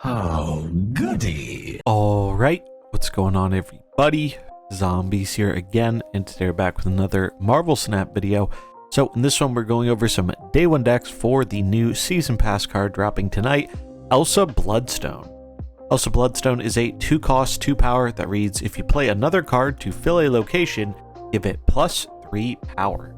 Oh, goody. Alright, what's going on everybody? Zombies here again, and today we're back with another Marvel Snap video. So in this one we're going over some Day 1 decks for the new Season Pass card dropping tonight, Elsa Bloodstone. Elsa Bloodstone is a 2-cost, 2-power that reads, if you play another card to fill a location, give it +3 power.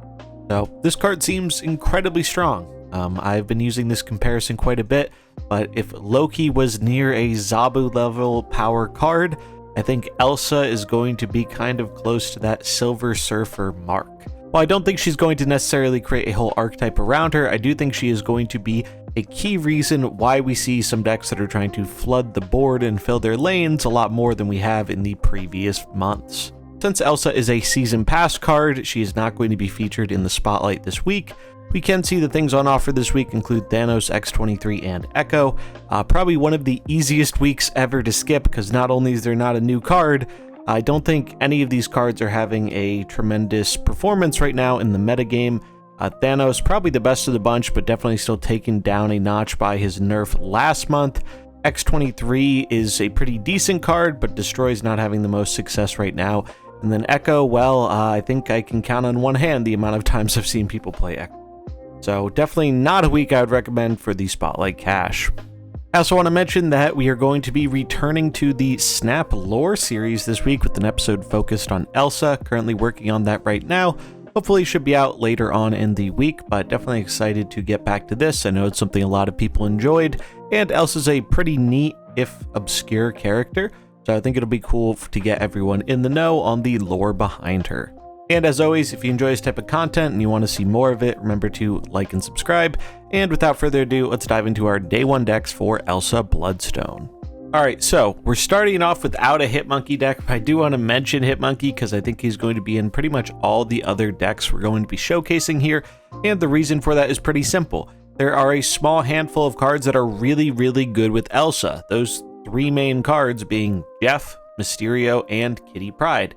So this card seems incredibly strong. I've been using this comparison quite a bit, but if Loki was near a Zabu level power card, I think Elsa is going to be kind of close to that Silver Surfer mark. While I don't think she's going to necessarily create a whole archetype around her, I do think she is going to be a key reason why we see some decks that are trying to flood the board and fill their lanes a lot more than we have in the previous months. Since Elsa is a Season Pass card, she is not going to be featured in the spotlight this week. We can see the things on offer this week include Thanos, X-23, and Echo. Probably one of the easiest weeks ever to skip because not only is there not a new card, I don't think any of these cards are having a tremendous performance right now in the metagame. Thanos, probably the best of the bunch, but definitely still taken down a notch by his nerf last month. X-23 is a pretty decent card, but Destroy's not having the most success right now. And then Echo, well, I think I can count on one hand the amount of times I've seen people play Echo. So definitely not a week I would recommend for the Spotlight Cash. I also want to mention that we are going to be returning to the Snap Lore series this week with an episode focused on Elsa. Currently working on that right now. Hopefully should be out later on in the week, but definitely excited to get back to this. I know it's something a lot of people enjoyed, and Elsa's a pretty neat, if obscure, character. So I think it'll be cool to get everyone in the know on the lore behind her. And as always, if you enjoy this type of content and you want to see more of it, remember to like and subscribe. And without further ado, let's dive into our Day 1 decks for Elsa Bloodstone. Alright, so we're starting off without a Hitmonkey deck. I do want to mention Hitmonkey because I think he's going to be in pretty much all the other decks we're going to be showcasing here. And the reason for that is pretty simple. There are a small handful of cards that are really, really good with Elsa. Those 3 main cards being Jeff, Mysterio, and Kitty Pryde.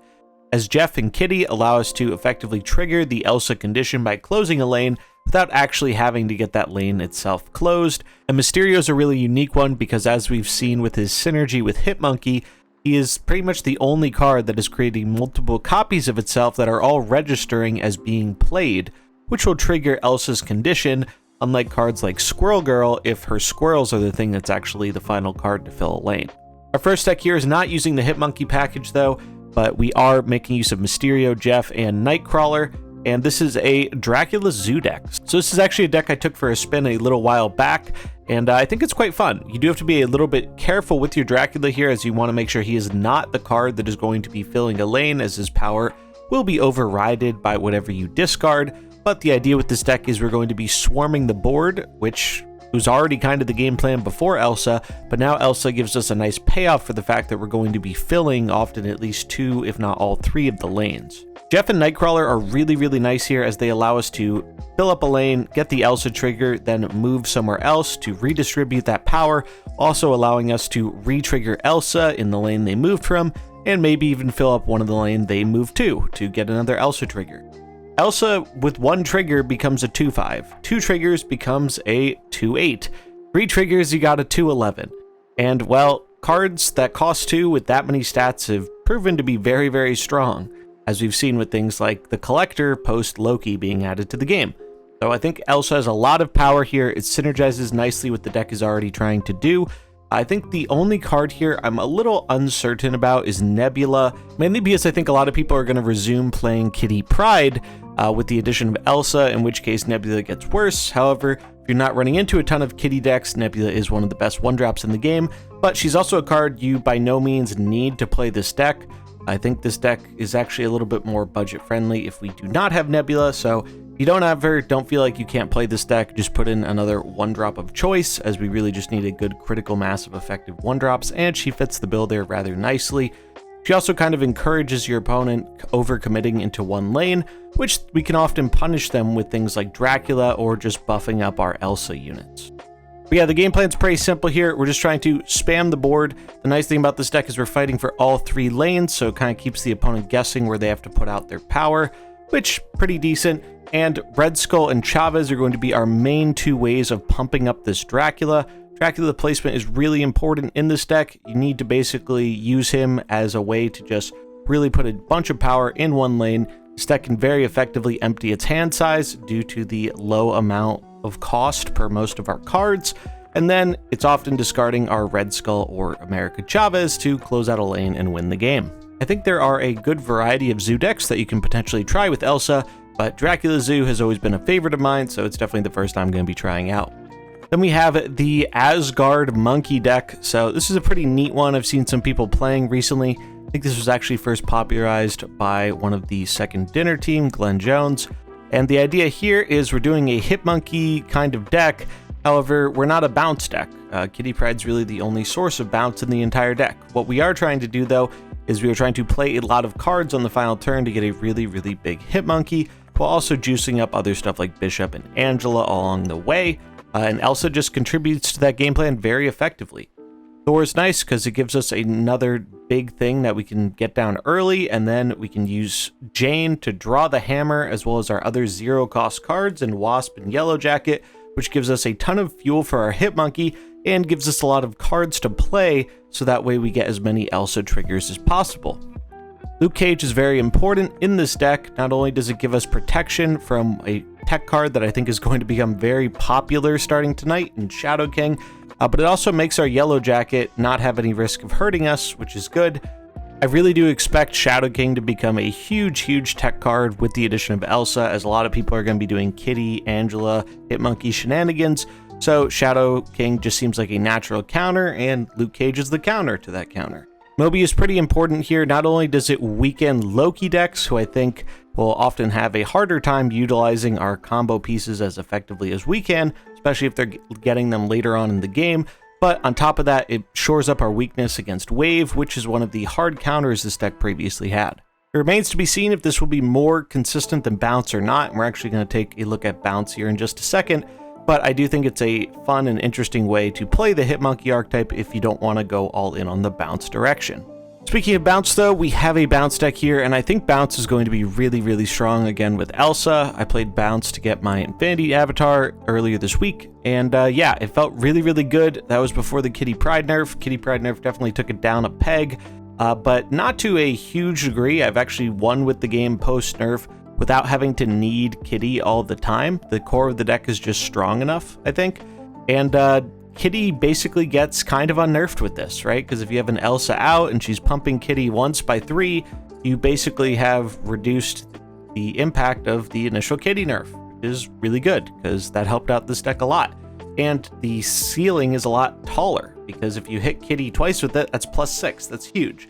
As Jeff and Kitty allow us to effectively trigger the Elsa condition by closing a lane without actually having to get that lane itself closed. And Mysterio is a really unique one because as we've seen with his synergy with Hitmonkey, he is pretty much the only card that is creating multiple copies of itself that are all registering as being played, which will trigger Elsa's condition, unlike cards like Squirrel Girl if her squirrels are the thing that's actually the final card to fill a lane. Our first deck here is not using the Hitmonkey package though, but we are making use of Mysterio, Jeff, and Nightcrawler, and this is a Dracula Zoo Dex. So this is actually a deck I took for a spin a little while back, and I think it's quite fun. You do have to be a little bit careful with your Dracula here, as you want to make sure he is not the card that is going to be filling a lane, as his power will be overridden by whatever you discard. But the idea with this deck is we're going to be swarming the board, which was already kind of the game plan before Elsa, but now Elsa gives us a nice payoff for the fact that we're going to be filling often at least 2, if not all 3 of the lanes. Jeff and Nightcrawler are really, really nice here as they allow us to fill up a lane, get the Elsa trigger, then move somewhere else to redistribute that power, also allowing us to re-trigger Elsa in the lane they moved from, and maybe even fill up one of the lane they moved to get another Elsa trigger. Elsa with 1 trigger becomes a 2-5, 2 triggers becomes a 2-8, 3 triggers you got a 2-11, and well, cards that cost 2 with that many stats have proven to be very, very strong, as we've seen with things like the Collector post Loki being added to the game. So I think Elsa has a lot of power here, it synergizes nicely with the deck is already trying to do. I think the only card here I'm a little uncertain about is Nebula, mainly because I think a lot of people are going to resume playing Kitty Pryde with the addition of Elsa, in which case Nebula gets worse. However, if you're not running into a ton of Kitty decks, Nebula is one of the best 1-drops in the game, but she's also a card you by no means need to play this deck. I think this deck is actually a little bit more budget friendly if we do not have Nebula, so if you don't have her, don't feel like you can't play this deck, just put in another 1-drop of choice, as we really just need a good critical mass of effective 1-drops, and she fits the bill there rather nicely. She also kind of encourages your opponent overcommitting into one lane, which we can often punish them with things like Dracula or just buffing up our Elsa units. But yeah, the game plan's pretty simple here. We're just trying to spam the board. The nice thing about this deck is we're fighting for all 3 lanes, so it kind of keeps the opponent guessing where they have to put out their power, which pretty decent. And Red Skull and Chavez are going to be our main 2 ways of pumping up this Dracula. Dracula placement is really important in this deck. You need to basically use him as a way to just really put a bunch of power in one lane. This deck can very effectively empty its hand size due to the low amount of cost per most of our cards, and then it's often discarding our Red Skull or America Chavez to close out a lane and win the game. I think there are a good variety of Zoo decks that you can potentially try with Elsa, but Dracula Zoo has always been a favorite of mine, so it's definitely the first I'm going to be trying out. Then we have the Asgard Monkey deck. So this is a pretty neat one. I've seen some people playing recently. I think this was actually first popularized by one of the Second Dinner team, Glenn Jones. And the idea here is we're doing a Hit Monkey kind of deck. However, we're not a bounce deck. Kitty Pryde's really the only source of bounce in the entire deck. What we are trying to do, though, is we are trying to play a lot of cards on the final turn to get a really, really big Hit Monkey, while also juicing up other stuff like Bishop and Angela along the way. And Elsa just contributes to that game plan very effectively. Thor is nice because it gives us another big thing that we can get down early, and then we can use Jane to draw the hammer, as well as our other zero-cost cards in Wasp and Yellow Jacket, which gives us a ton of fuel for our Hit Monkey and gives us a lot of cards to play, so that way we get as many Elsa triggers as possible. Luke Cage is very important in this deck. Not only does it give us protection from a tech card that I think is going to become very popular starting tonight in Shadow King, but it also makes our Yellow Jacket not have any risk of hurting us, which is good. I really do expect Shadow King to become a huge, huge tech card with the addition of Elsa, as a lot of people are going to be doing Kitty, Angela, Hit Monkey shenanigans. So Shadow King just seems like a natural counter, and Luke Cage is the counter to that counter. Moby is pretty important here. Not only does it weaken Loki decks, who I think will often have a harder time utilizing our combo pieces as effectively as we can, especially if they're getting them later on in the game, but on top of that, it shores up our weakness against Wave, which is one of the hard counters this deck previously had. It remains to be seen if this will be more consistent than Bounce or not, and we're actually going to take a look at Bounce here in just a second. But I do think it's a fun and interesting way to play the Hit Monkey archetype if you don't want to go all in on the bounce direction. Speaking of bounce, though, we have a bounce deck here, and I think bounce is going to be really, really strong again with Elsa. I played bounce to get my Infinity avatar earlier this week, and yeah, it felt really, really good. That was before the Kitty Pryde nerf. Kitty Pryde nerf definitely took it down a peg, but not to a huge degree. I've actually won with the game post nerf without having to need Kitty all the time. The core of the deck is just strong enough, I think. And Kitty basically gets kind of unnerfed with this, right? Because if you have an Elsa out and she's pumping Kitty once by 3, you basically have reduced the impact of the initial Kitty nerf, which is really good because that helped out this deck a lot. And the ceiling is a lot taller because if you hit Kitty twice with it, that's +6. That's huge.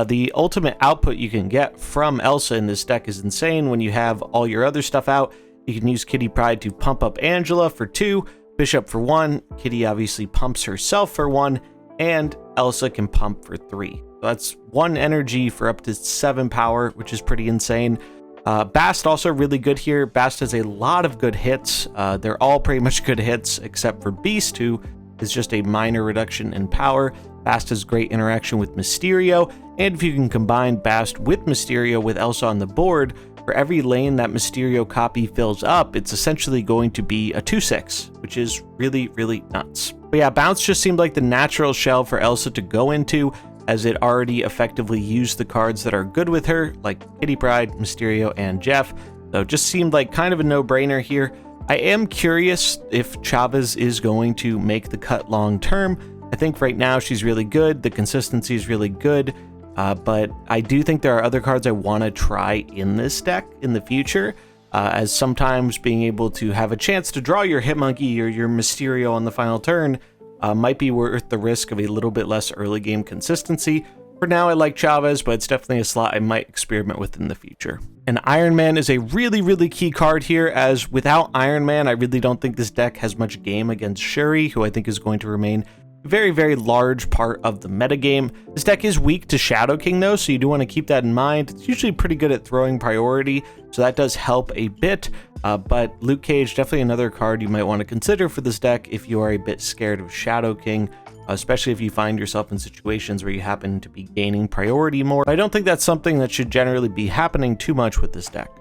The ultimate output you can get from Elsa in this deck is insane. When you have all your other stuff out, you can use Kitty Pryde to pump up Angela for 2, Bishop for 1, Kitty obviously pumps herself for 1, and Elsa can pump for 3. So that's 1 energy for up to 7 power, which is pretty insane. Bast also really good here. Bast has a lot of good hits. They're all pretty much good hits, except for Beast, who is just a minor reduction in power. Bast has great interaction with Mysterio, and if you can combine Bast with Mysterio with Elsa on the board, for every lane that Mysterio copy fills up, it's essentially going to be a 2/6, which is really, really nuts. But yeah, Bounce just seemed like the natural shell for Elsa to go into, as it already effectively used the cards that are good with her, like Kitty Pryde, Mysterio, and Jeff, so it just seemed like kind of a no-brainer here. I am curious if Chavez is going to make the cut long term. I think right now she's really good, the consistency is really good, but I do think there are other cards I want to try in this deck in the future, as sometimes being able to have a chance to draw your Hit Monkey or your Mysterio on the final turn might be worth the risk of a little bit less early game consistency. For now, I like Chavez, but it's definitely a slot I might experiment with in the future. And Iron Man is a really, really key card here, as without Iron Man, I really don't think this deck has much game against Shuri, who I think is going to remain a very, very large part of the metagame. This deck is weak to Shadow King, though, so you do want to keep that in mind. It's usually pretty good at throwing priority, so that does help a bit. But Luke Cage, definitely another card you might want to consider for this deck if you are a bit scared of Shadow King, especially if you find yourself in situations where you happen to be gaining priority more. I don't think that's something that should generally be happening too much with this deck.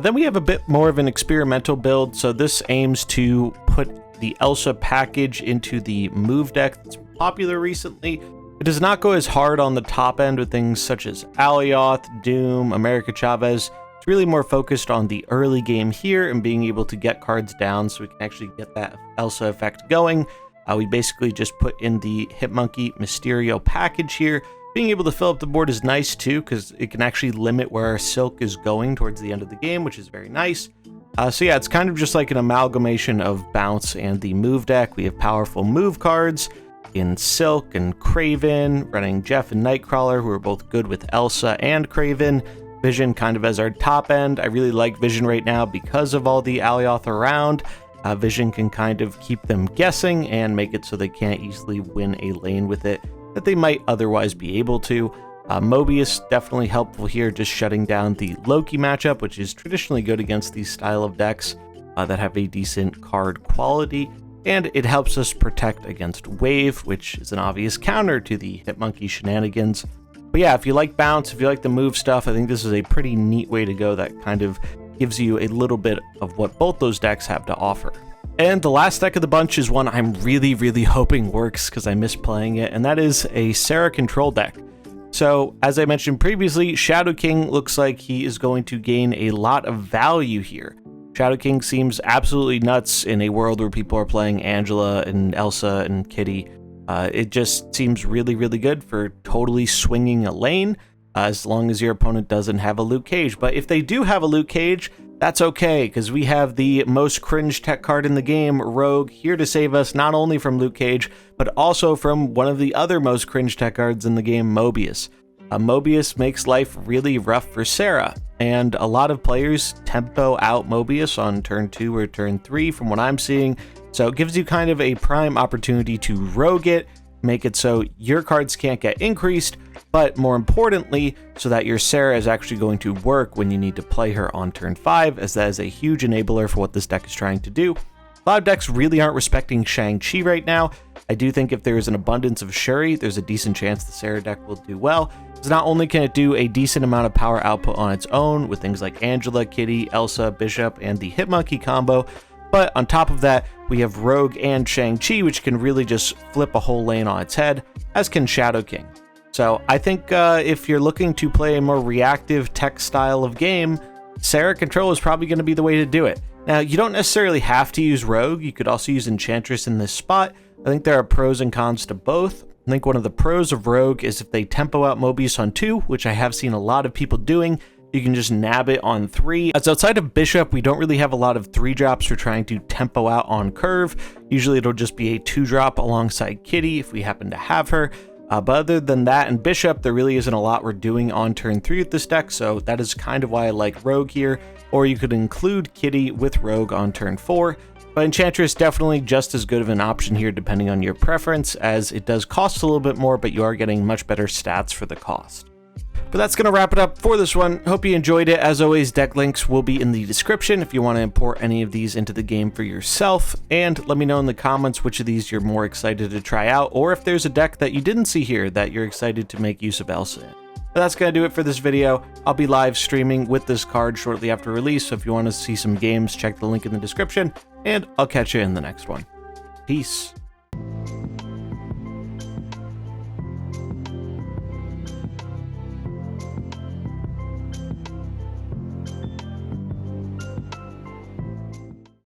Then we have a bit more of an experimental build, so this aims to put the Elsa package into the move deck that's popular recently. It does not go as hard on the top end with things such as Alioth, Doom, America Chavez. It's really more focused on the early game here and being able to get cards down so we can actually get that Elsa effect going. We basically just put in the Hitmonkey Mysterio package here. Being able to fill up the board is nice too, because it can actually limit where our Silk is going towards the end of the game, which is very nice. So yeah, it's kind of just like an amalgamation of Bounce and the move deck. We have powerful move cards in Silk and Kraven, running Jeff and Nightcrawler, who are both good with Elsa and Kraven. Vision kind of as our top end. I really like Vision right now because of all the Alioth around. Vision can kind of keep them guessing and make it so they can't easily win a lane with it that they might otherwise be able to. Mobius definitely helpful here, just shutting down the Loki matchup, which is traditionally good against these style of decks that have a decent card quality, and it helps us protect against Wave, which is an obvious counter to the Hitmonkey shenanigans. But yeah, if you like Bounce, if you like the move stuff, I think this is a pretty neat way to go that kind of gives you a little bit of what both those decks have to offer. And the last deck of the bunch is one I'm really hoping works because I miss playing it, and that is a Sarah control deck. So, as I mentioned previously, Shadow King looks like he is going to gain a lot of value here. Shadow King seems absolutely nuts in a world where people are playing Angela and Elsa and Kitty. It just seems really good for totally swinging a lane, as long as your opponent doesn't have a Luke Cage. But if they do have a Luke Cage, that's okay, because we have the most cringe tech card in the game, Rogue, here to save us not only from Luke Cage, but also from one of the other most cringe tech cards in the game, Mobius. Mobius makes life really rough for Sarah, and a lot of players tempo out Mobius on turn 2 or turn 3 from what I'm seeing, so it gives you kind of a prime opportunity to rogue it, make it so your cards can't get increased, but more importantly, so that your Sarah is actually going to work when you need to play her on turn 5, as that is a huge enabler for what this deck is trying to do. A lot of decks really aren't respecting Shang-Chi right now. I do think if there is an abundance of Shuri, there's a decent chance the Sarah deck will do well. So not only can it do a decent amount of power output on its own with things like Angela, Kitty, Elsa, Bishop, and the Hitmonkey combo, but on top of that, we have Rogue and Shang-Chi, which can really just flip a whole lane on its head, as can Shadow King. So I think if you're looking to play a more reactive tech style of game, Sarah Control is probably going to be the way to do it. Now, you don't necessarily have to use Rogue. You could also use Enchantress in this spot. I think there are pros and cons to both. I think one of the pros of Rogue is if they tempo out Mobius on 2, which I have seen a lot of people doing, you can just nab it on 3. As outside of Bishop, we don't really have a lot of 3-drops for trying to tempo out on curve. Usually it'll just be a 2-drop alongside Kitty if we happen to have her. But other than that and Bishop, there really isn't a lot we're doing on turn 3 with this deck, so that is kind of why I like Rogue here. Or you could include Kitty with Rogue on turn 4. But Enchantress definitely just as good of an option here depending on your preference, as it does cost a little bit more, but you are getting much better stats for the cost. But that's going to wrap it up for this one. Hope you enjoyed it. As always, deck links will be in the description if you want to import any of these into the game for yourself. And let me know in the comments which of these you're more excited to try out, or if there's a deck that you didn't see here that you're excited to make use of Elsa in. But that's going to do it for this video. I'll be live streaming with this card shortly after release, so if you want to see some games, check the link in the description, and I'll catch you in the next one. Peace.